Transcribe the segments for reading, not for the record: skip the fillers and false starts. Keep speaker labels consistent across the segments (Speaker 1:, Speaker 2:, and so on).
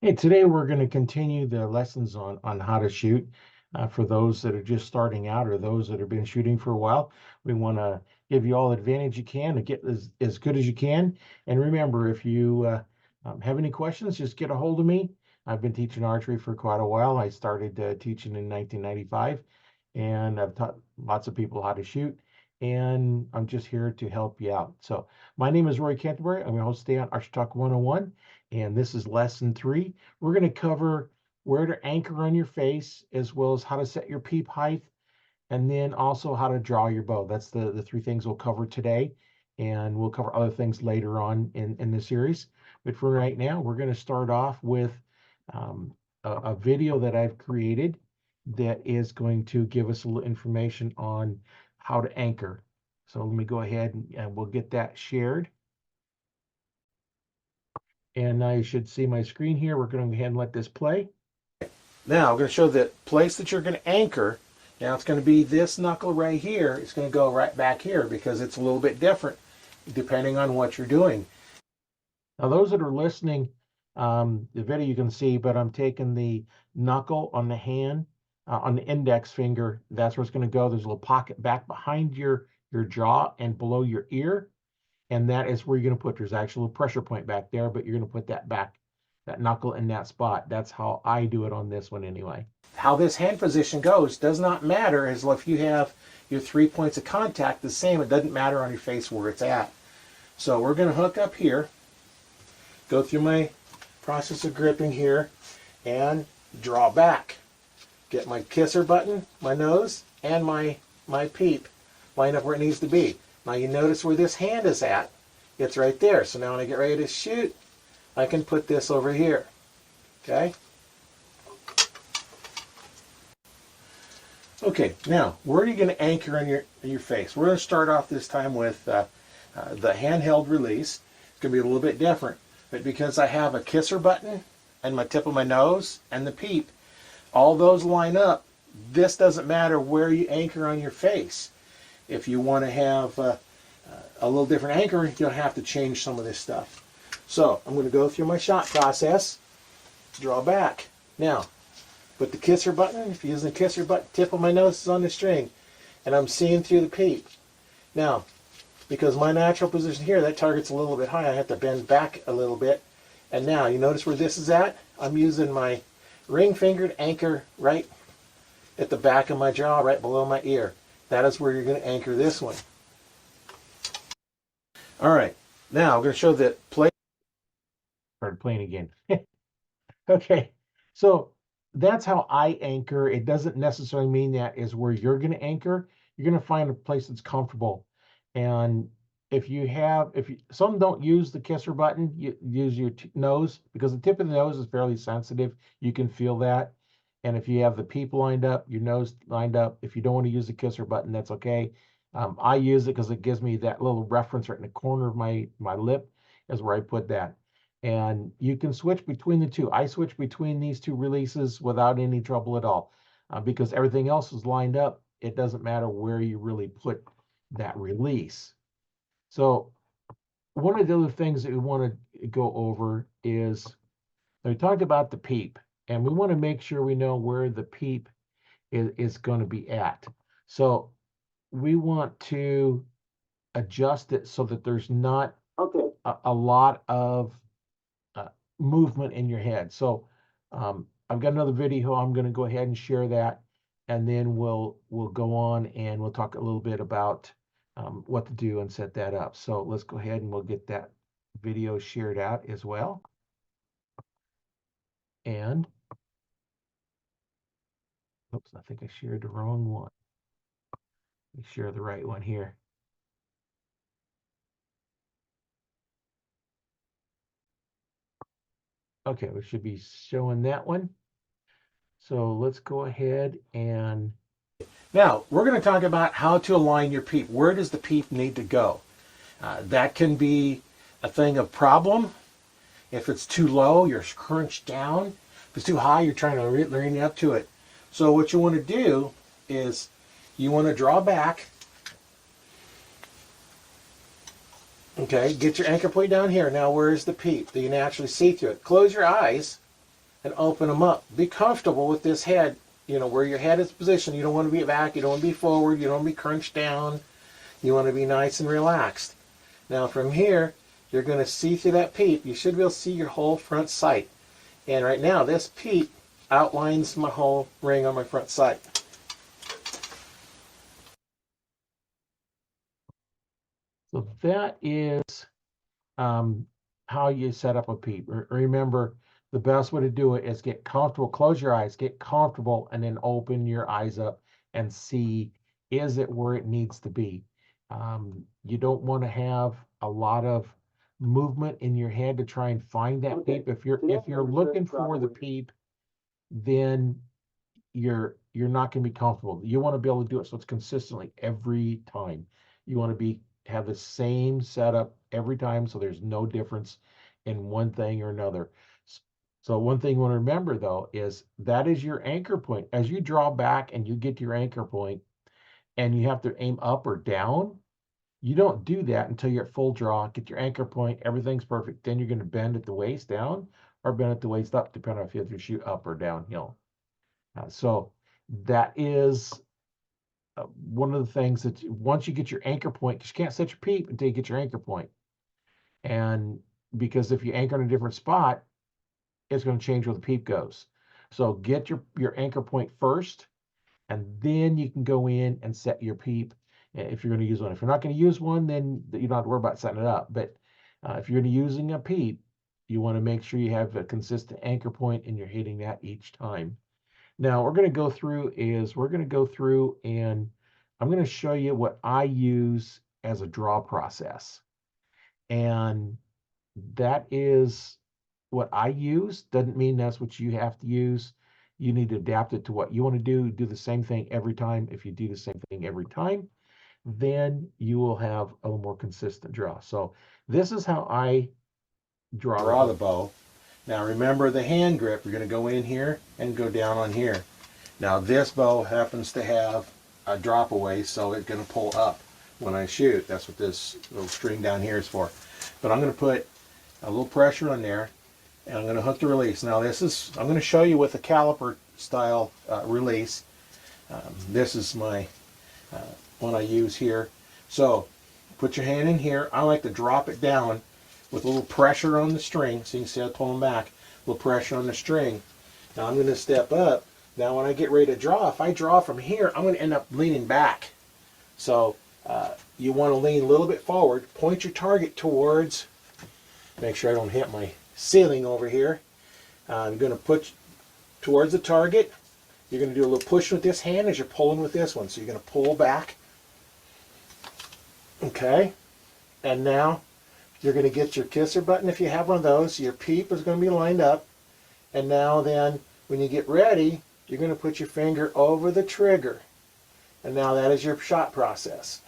Speaker 1: Hey, today we're going to continue the lessons on how to shoot. For those that are just starting out or those that have been shooting for a while, we want to give you all the advantage you can to get as good as you can. And remember, if you have any questions, just get a hold of me. I've been teaching archery for quite a while. I started teaching in 1995, and I've taught lots of people how to shoot. And I'm just here to help you out. So my name is Roy Canterbury. I'm your host today on Archery Talk 101, and this is lesson 3. We're going to cover where to anchor on your face, as well as how to set your peep height, and then also how to draw your bow. That's the 3 things we'll cover today, and we'll cover other things later on in the series. But for right now, we're going to start off with a video that I've created that is going to give us a little information on how to anchor. So let me go ahead and we'll get that shared. And now you should see my screen here. We're going to go ahead and let this play. Now I'm going to show the place that you're going to anchor. Now it's going to be this knuckle right here. It's going to go right back here because it's a little bit different depending on what you're doing. Now those that are listening, the video you can see, but I'm taking the knuckle on the hand, on the index finger. That's where it's going to go. There's a little pocket back behind your jaw and below your ear. And that is where you're going to put, there's actually a pressure point back there, but you're going to put that back, that knuckle in that spot. That's how I do it on this one anyway. How this hand position goes does not matter, as if you have your 3 points of contact the same, it doesn't matter on your face where it's at. So we're going to hook up here, go through my process of gripping here, and draw back. Get my kisser button, my nose, and my peep lined up where it needs to be. Now you notice where this hand is at. It's right there. So now when I get ready to shoot, I can put this over here. Okay? Okay, now where are you going to anchor on your face? We're going to start off this time with the handheld release. It's going to be a little bit different. But because I have a kisser button and my tip of my nose and the peep, all those line up. This doesn't matter where you anchor on your face. If you want to have a little different anchor, you'll have to change some of this stuff. So I'm going to go through my shot process, draw back. Now, put the kisser button, if you're using the kisser button, tip of my nose is on the string, and I'm seeing through the peep. Now, because my natural position here, that target's a little bit high, I have to bend back a little bit. And now, you notice where this is at? I'm using my ring finger to anchor right at the back of my jaw, right below my ear. That is where you're going to anchor this one. All right, now I'm going to show the play. Started playing again. Okay, so that's how I anchor. It doesn't necessarily mean that is where you're going to anchor. You're going to find a place that's comfortable. And if some don't use the kisser button, you use your nose, because the tip of the nose is fairly sensitive. You can feel that. And if you have the peep lined up, your nose lined up, if you don't want to use the kisser button, that's okay. I use it because it gives me that little reference right in the corner of my lip is where I put that. And you can switch between the two. I switch between these 2 releases without any trouble at all, because everything else is lined up. It doesn't matter where you really put that release. So one of the other things that we want to go over is, we talked about the peep, and we want to make sure we know where the peep is going to be at. So we want to adjust it so that there's not a lot of movement in your head. So I've got another video. I'm going to go ahead and share that, and then we'll go on and we'll talk a little bit about what to do and set that up. So let's go ahead and we'll get that video shared out as well. And oops, I think I shared the wrong one. Let me share the right one here. Okay, we should be showing that one. So let's go ahead and now we're going to talk about how to align your peep. Where does the peep need to go? That can be a thing of problem. If it's too low, you're crunched down. If it's too high, you're trying to lean up to it. So what you want to do is you want to draw back. Okay, get your anchor point down here. Now where's the peep? Do you can actually see through it? Close your eyes and open them up. Be comfortable with this head, where your head is positioned. You don't want to be back, you don't want to be forward, you don't want to be crunched down. You want to be nice and relaxed. Now from here, you're going to see through that peep. You should be able to see your whole front sight. And right now, this peep outlines my whole ring on my front sight. So that is how you set up a peep. Remember, the best way to do it is get comfortable, close your eyes, get comfortable, and then open your eyes up and see, is it where it needs to be? You don't want to have a lot of movement in your head to try and find that peep. If you're looking for the peep, then you're not going to be comfortable. You want to be able to do it so it's consistently every time. You want to have the same setup every time, so there's no difference in one thing or another. So one thing you want to remember though is that is your anchor point. As you draw back and you get to your anchor point and you have to aim up or down, you don't do that until you're at full draw, get your anchor point, everything's perfect. Then you're going to bend at the waist down or bend at the waist up, depending on if you have to shoot up or downhill. So that is one of the things that once you get your anchor point, because you can't set your peep until you get your anchor point. And because if you anchor in a different spot, it's going to change where the peep goes. So get your anchor point first, and then you can go in and set your peep if you're going to use one. If you're not going to use one, then you don't have to worry about setting it up. But if you're going to be using a peep, you want to make sure you have a consistent anchor point and you're hitting that each time. Now we're going to go through and I'm going to show you what I use as a draw process. And that is what I use. Doesn't mean that's what you have to use. You need to adapt it to what you want to do. Do the same thing every time. If you do the same thing every time, then you will have a little more consistent draw. So this is how I draw the bow. Now remember the hand grip. You're going to go in here and go down on here. Now this bow happens to have a drop away, so it's going to pull up when I shoot. That's what this little string down here is for. But I'm going to put a little pressure on there, and I'm going to hook the release. Now I'm going to show you with a caliper style release. This is my one I use here. So put your hand in here. I like to drop it down with a little pressure on the string, so you can see I pull them back. A little pressure on the string. Now I'm going to step up. Now when I get ready to draw, if I draw from here, I'm going to end up leaning back. So you want to lean a little bit forward, point your target towards, make sure I don't hit my ceiling over here. I'm going to put towards the target. You're going to do a little push with this hand as you're pulling with this one. So you're going to pull back. Okay. And now you're going to get your kisser button if you have one of those. Your peep is going to be lined up. And now then, when you get ready, you're going to put your finger over the trigger. And now that is your shot process.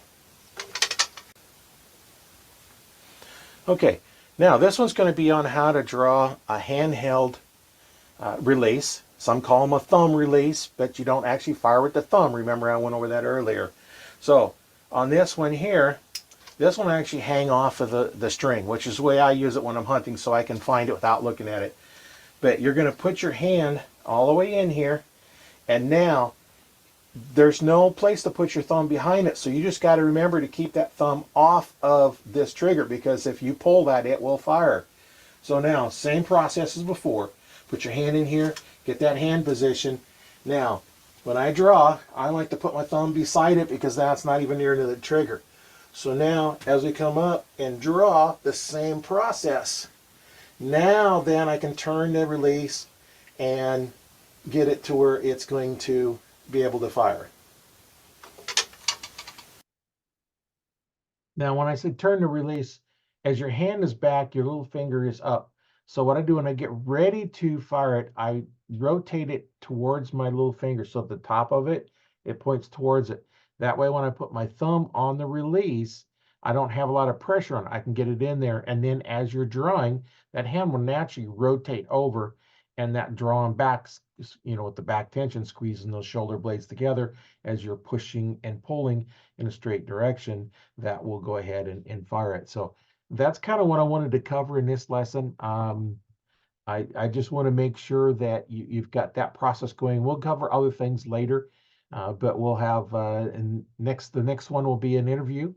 Speaker 1: Okay, now this one's going to be on how to draw a handheld release. Some call them a thumb release, but you don't actually fire with the thumb. Remember, I went over that earlier. So on this one here, this one I actually hang off of the string, which is the way I use it when I'm hunting, so I can find it without looking at it. But you're going to put your hand all the way in here, and now there's no place to put your thumb behind it, so you just got to remember to keep that thumb off of this trigger, because if you pull that, it will fire. So now, same process as before. Put your hand in here, get that hand position. Now, when I draw, I like to put my thumb beside it because that's not even near to the trigger. So now, as we come up and draw, the same process. Now then I can turn the release and get it to where it's going to be able to fire. Now when I say turn the release, as your hand is back, your little finger is up. So what I do when I get ready to fire it, I rotate it towards my little finger. So at the top of it, it points towards it. That way when I put my thumb on the release, I don't have a lot of pressure on it. I can get it in there. And then as you're drawing, that hand will naturally rotate over, and that drawing back, with the back tension, squeezing those shoulder blades together as you're pushing and pulling in a straight direction, that will go ahead and fire it. So that's kind of what I wanted to cover in this lesson. I just want to make sure that you've got that process going. We'll cover other things later, but we'll have and the next one will be an interview.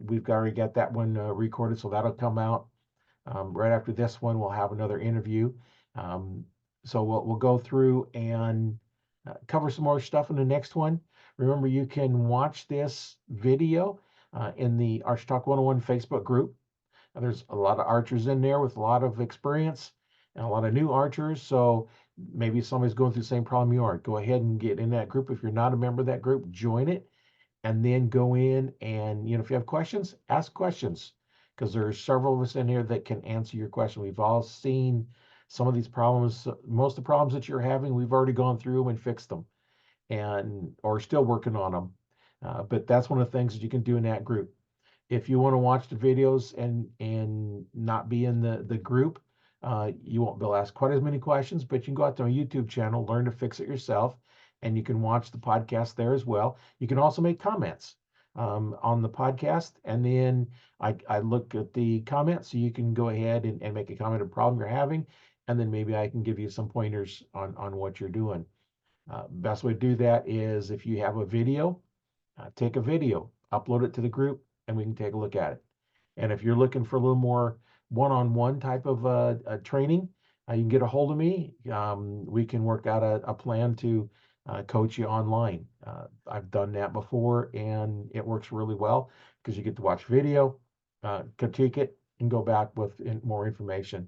Speaker 1: We've already got that one recorded, so that'll come out right after this one. We'll have another interview. Um, so we'll go through and cover some more stuff in the next one. Remember, you can watch this video in the Archery Talk 101 Facebook group. There's a lot of archers in there with a lot of experience and a lot of new archers. So maybe somebody's going through the same problem you are. Go ahead and get in that group. If you're not a member of that group, join it and then go in and, if you have questions, ask questions because there's several of us in here that can answer your question. We've all seen some of these problems. Most of the problems that you're having, we've already gone through them and fixed them and or still working on them. But that's one of the things that you can do in that group. If you want to watch the videos and not be in the group, you won't be able to ask quite as many questions, but you can go out to my YouTube channel, Learn to Fix It Yourself, and you can watch the podcast there as well. You can also make comments on the podcast, and then I look at the comments, so you can go ahead and make a comment on a problem you're having, and then maybe I can give you some pointers on what you're doing. Best way to do that is if you have a video, take a video, upload it to the group, and we can take a look at it. And if you're looking for a little more one-on-one type of training, you can get a hold of me. We can work out a plan to coach you online. I've done that before, and it works really well because you get to watch video, critique it, and go back with more information.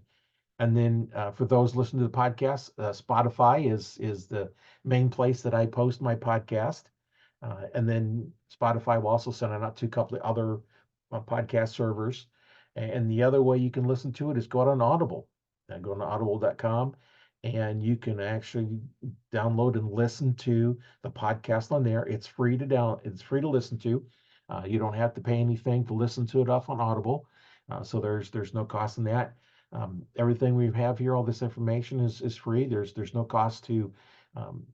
Speaker 1: And then for those listening to the podcast, Spotify is the main place that I post my podcast. And then Spotify will also send it out to a couple of other podcast servers. And the other way you can listen to it is go out on Audible. Go to audible.com and you can actually download and listen to the podcast on there. It's free it's free to listen to. You don't have to pay anything to listen to it off on Audible. So there's no cost in that. Everything we have here, all this information is free. There's no cost to um,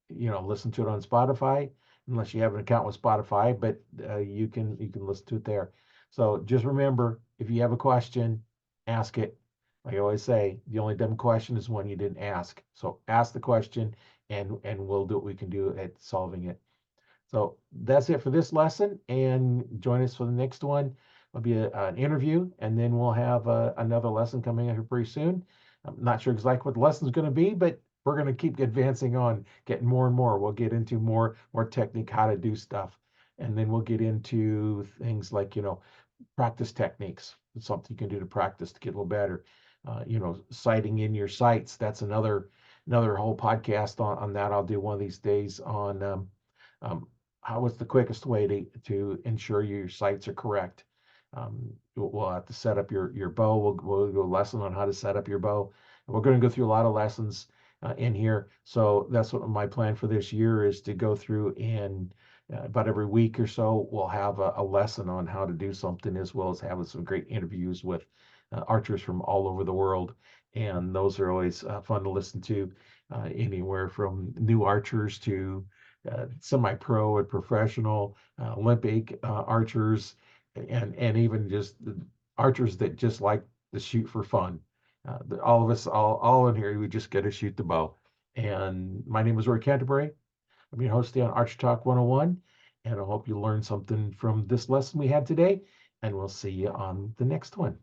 Speaker 1: listen to it on Spotify unless you have an account with Spotify, but you can listen to it there. So just remember, if you have a question, ask it. Like I always say, the only dumb question is one you didn't ask. So ask the question, and we'll do what we can do at solving it. So that's it for this lesson, and join us for the next one. It'll be an interview, and then we'll have another lesson coming up here pretty soon. I'm not sure exactly what the lesson is going to be, but we're going to keep advancing on, getting more and more. We'll get into more technique, how to do stuff, and then we'll get into things like practice techniques. It's something you can do to practice to get a little better. Sighting in your sights. That's another whole podcast on that. I'll do one of these days on um, how is the quickest way to ensure your sights are correct. We'll have to set up your bow. We'll do a lesson on how to set up your bow. And we're going to go through a lot of lessons in here. So that's what my plan for this year is, to go through and about every week or so, we'll have a lesson on how to do something, as well as having some great interviews with archers from all over the world. And those are always fun to listen to, anywhere from new archers to semi-pro and professional, Olympic archers, and even just the archers that just like to shoot for fun. All of us, all in here, we just get to shoot the bow. And my name is Roy Canterbury. I'm your host on Archery Talk 101, and I hope you learned something from this lesson we had today. And we'll see you on the next one.